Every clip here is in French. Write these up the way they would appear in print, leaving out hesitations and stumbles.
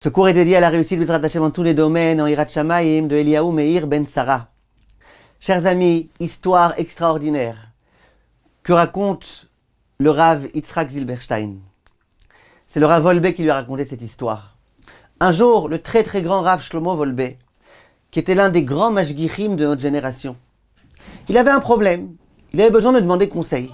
Ce cours est dédié à la réussite Bezrat Hashem dans tous les domaines, en Hirat Shamayim, de Eliyahu Meir Ben Sarah. Chers amis, histoire extraordinaire que raconte le Rav Yitzhak Zilberstein. C'est le Rav Wolbe qui lui a raconté cette histoire. Un jour, le très très grand Rav Shlomo Wolbe, qui était l'un des grands mashgichim de notre génération, il avait un problème. Il avait besoin de demander conseil.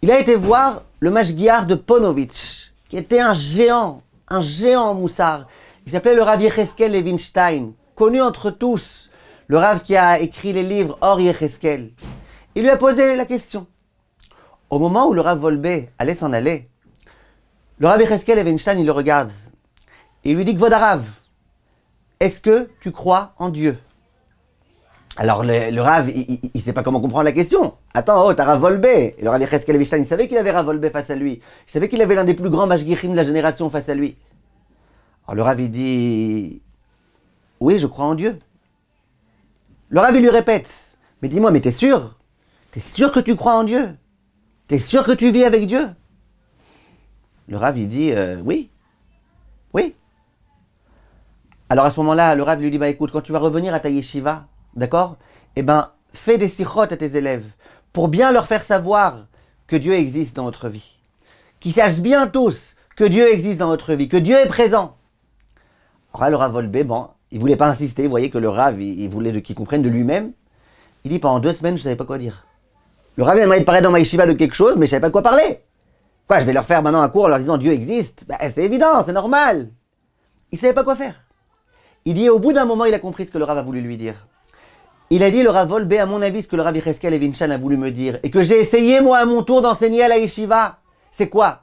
Il a été voir le mashgiach de Ponovitch, qui était un géant en moussard. Il s'appelait le Rav Yecheskel Levinstein, connu entre tous, le Rav qui a écrit les livres Or Yecheskel. Il lui a posé la question. Au moment où le Rav Wolbe allait s'en aller, le Rav Yecheskel Levinstein, il le regarde. Et il lui dit, Kvod Harav, est-ce que tu crois en Dieu? Alors le Rav, il ne sait pas comment comprendre la question. Attends, oh, t'as Rav Wolbe. Et le Rav Yecheskel Levinstein, il savait qu'il avait Rav Wolbe face à lui. Il savait qu'il avait l'un des plus grands mashgichim de la génération face à lui. Alors le Rav, il dit, oui, je crois en Dieu. Le Rav, il lui répète, mais dis-moi, mais t'es sûr? T'es sûr que tu crois en Dieu? T'es sûr que tu vis avec Dieu? Le Rav, il dit, oui. Oui. Alors à ce moment-là, le Rav lui dit, bah écoute, quand tu vas revenir à ta yeshiva, d'accord? Eh ben, fais des sichot à tes élèves pour bien leur faire savoir que Dieu existe dans votre vie. Qu'ils sachent bien tous que Dieu existe dans votre vie, que Dieu est présent. Alors là, le Rav Wolbe, bon, il voulait pas insister, vous voyez que le Rav, il voulait qu'il comprenne de lui-même. Il dit, pendant 2 semaines, je savais pas quoi dire. Le Rav, il m'a parlé dans ma yeshiva de quelque chose, mais je savais pas de quoi parler. Quoi, je vais leur faire maintenant un cours en leur disant Dieu existe? Ben, c'est évident, c'est normal. Il savait pas quoi faire. Il dit, au bout d'un moment, il a compris ce que le Rav a voulu lui dire. Il a dit, le Rav Wolbe, à mon avis, ce que le Rav Yecheskel Levinstein a voulu me dire, et que j'ai essayé, moi, à mon tour, d'enseigner à la yeshiva, c'est quoi?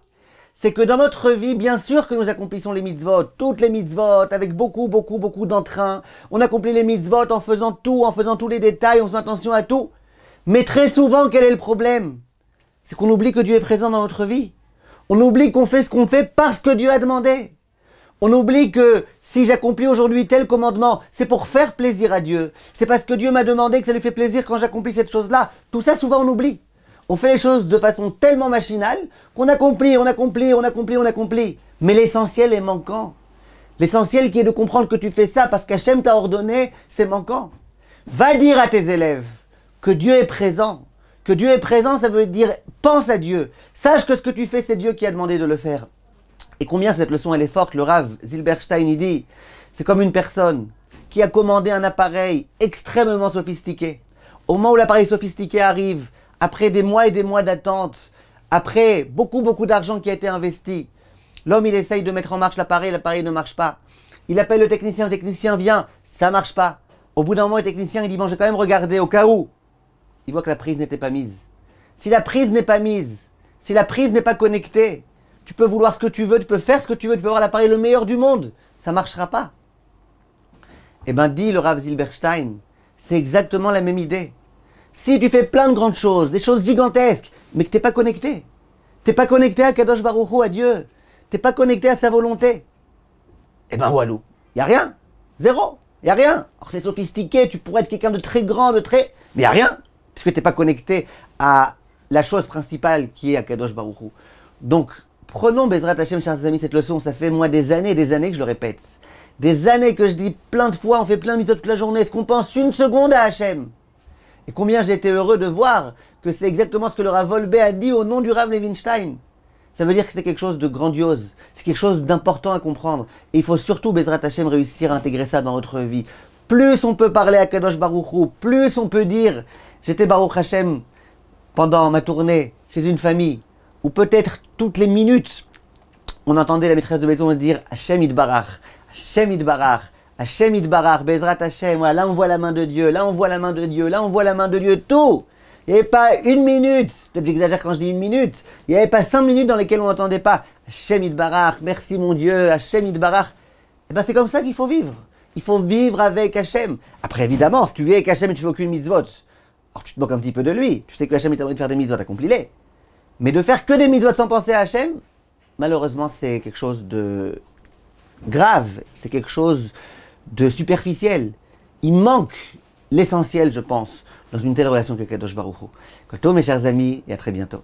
C'est que dans notre vie, bien sûr que nous accomplissons les mitzvot, toutes les mitzvot, avec beaucoup d'entrain. On accomplit les mitzvot en faisant tout, en faisant tous les détails, en faisant attention à tout. Mais très souvent, quel est le problème? C'est qu'on oublie que Dieu est présent dans notre vie. On oublie qu'on fait ce qu'on fait parce que Dieu a demandé. On oublie que si j'accomplis aujourd'hui tel commandement, c'est pour faire plaisir à Dieu. C'est parce que Dieu m'a demandé que ça lui fait plaisir quand j'accomplis cette chose-là. Tout ça, souvent, on oublie. On fait les choses de façon tellement machinale qu'on accomplit. Mais l'essentiel est manquant. L'essentiel qui est de comprendre que tu fais ça parce qu'Hachem t'a ordonné, c'est manquant. Va dire à tes élèves que Dieu est présent. Que Dieu est présent, ça veut dire pense à Dieu. Sache que ce que tu fais, c'est Dieu qui a demandé de le faire. Et combien cette leçon elle est forte, le Rav Zilberstein il dit, c'est comme une personne qui a commandé un appareil extrêmement sophistiqué. Au moment où l'appareil sophistiqué arrive, après des mois et des mois d'attente, après beaucoup d'argent qui a été investi, l'homme il essaye de mettre en marche l'appareil ne marche pas. Il appelle le technicien vient, ça marche pas. Au bout d'un moment, le technicien il dit bon, je vais quand même regarder au cas où. Il voit que la prise n'était pas mise. Si la prise n'est pas mise, si la prise n'est pas connectée, tu peux vouloir ce que tu veux, tu peux faire ce que tu veux, tu peux avoir l'appareil le meilleur du monde, ça marchera pas. Eh ben dit le Rav Zilberstein, c'est exactement la même idée. Si tu fais plein de grandes choses, des choses gigantesques, mais que t'es pas connecté à Kadosh Baruch Hu, à Dieu, t'es pas connecté à sa volonté, eh ben walou, y a rien, zéro, y a rien. Alors c'est sophistiqué, tu pourrais être quelqu'un de très grand, mais y a rien, parce que t'es pas connecté à la chose principale qui est à Kadosh Baruch Hu. Donc prenons Bezrat Hashem, chers amis, cette leçon, ça fait moi des années que je le répète, des années que je dis plein de fois, on fait plein de mitzvot toute la journée, est-ce qu'on pense une seconde à Hashem? Et combien j'ai été heureux de voir que c'est exactement ce que le Rav Wolbe a dit au nom du Rav Levinstein. Ça veut dire que c'est quelque chose de grandiose, c'est quelque chose d'important à comprendre. Et il faut surtout, Bezrat Hashem, réussir à intégrer ça dans notre vie. Plus on peut parler à Kadosh Baruch Hu, plus on peut dire, j'étais Baruch Hashem pendant ma tournée chez une famille, où peut-être toutes les minutes, on entendait la maîtresse de maison dire Hashem Yitbarach, Hashem Yitbarach, Hashem Yitbarach, Bezrat Hashem, voilà, là on voit la main de Dieu, là on voit la main de Dieu, là on voit la main de Dieu, tout. Il n'y avait pas une minute, peut-être j'exagère quand je dis une minute, il n'y avait pas 5 minutes dans lesquelles on n'entendait pas Hashem Yitbarach, merci mon Dieu, Hashem Yitbarach. Et ben c'est comme ça qu'il faut vivre. Il faut vivre avec Hashem. Après évidemment, si tu vis avec Hashem et tu fais aucune mitzvot, alors tu te moques un petit peu de lui, tu sais que Hashem t'a envie de faire des mitzvot, accomplis-les. Mais de faire que des mitzvot sans penser à Hashem, malheureusement c'est quelque chose de grave, c'est quelque chose de superficiel. Il manque l'essentiel, je pense, dans une telle relation qu'avec Kadosh Baruch Hu. Mes chers amis, et à très bientôt.